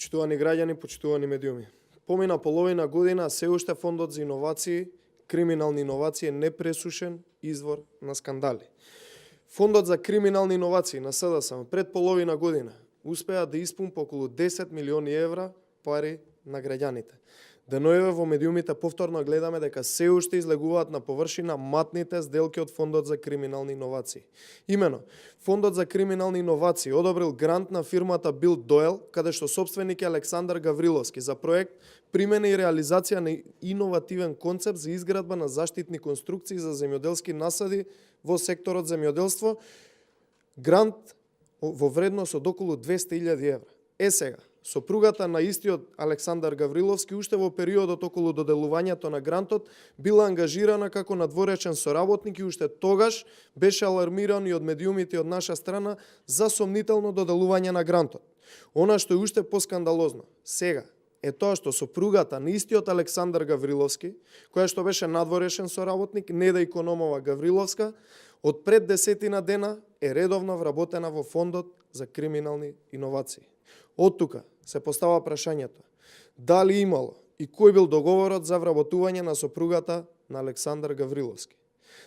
Почитувани граѓани, почитувани медиуми. Помина половина година, се уште фондот за иновации, криминални иновации е непресушен извор на скандали. Фондот за криминални иновации на СДСМ пред половина година успеа да испумпа околу 10 милиони евра пари на граѓаните. Деноеве во медиумите повторно гледаме дека се уште излегуваат на површина матните сделки од Фондот за криминални иновации. Имено, Фондот за криминални иновации одобрил грант на фирмата Build Doyle, каде што собственик е Александар Гавриловски за проект примена и реализација на иновативен концепт за изградба на заштитни конструкции за земјоделски насади во секторот земјоделство, грант во вредност од околу 200.000 евра. Сега, сопругата на истиот Александар Гавриловски уште во периодот околу доделувањето на грантот била ангажирана како надворечен соработник и уште тогаш беше алармиран и од медиумите од наша страна за сомнително доделување на грантот. Она што е уште поскандалозно сега е тоа што сопругата на истиот Александар Гавриловски, која што беше надворешен соработник, Неда Икономова Гавриловска, од пред 10 дена е редовно вработена во Фондот за криминални иновации. Од тука се постава прашањето, дали имало и кој бил договорот за вработување на сопругата на Александар Гавриловски?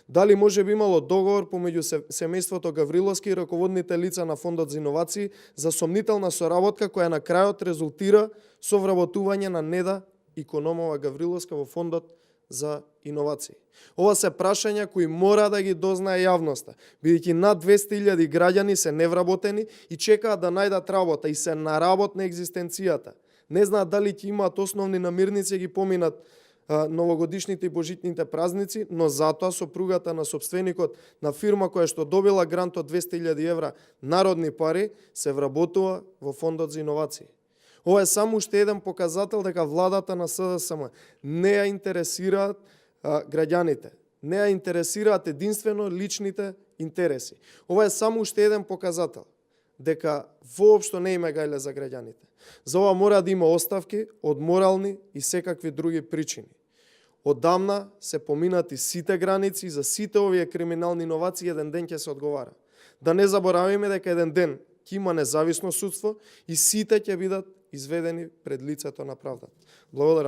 Дали може би имало договор помеѓу семејството Гавриловски и раководните лица на Фондот за иновации за сомнителна соработка која на крајот резултира со вработување на Неда Икономова Гавриловска во Фондот за иновации? Ова се прашања кои мора да ги дознае јавноста, бидејќи над 200.000 граѓани се невработени и чекаат да најдат работа и се на работ на екзистенцијата. Не знаат дали ќе имаат основни намирници и ги поминат новогодишните и божитните празници, но затоа сопругата на собственикот на фирма која што добила грант од 200.000 евра народни пари се вработува во Фондот за иновации. Ова е само уште еден показател дека владата на СДСМ не ја интересираат граѓаните, не ја интересираат единствено личните интереси. Ова е само уште еден показател дека воопшто не има гајле за граѓаните. За ова мора да има оставки од морални и секакви други причини. Одамна се поминати сите граници, за сите овие криминални иновации еден ден ќе се одговара. Да не заборавиме дека еден ден ќе има независно судство и сите ќе бидат изведени пред лицето на правдата. Благодарам.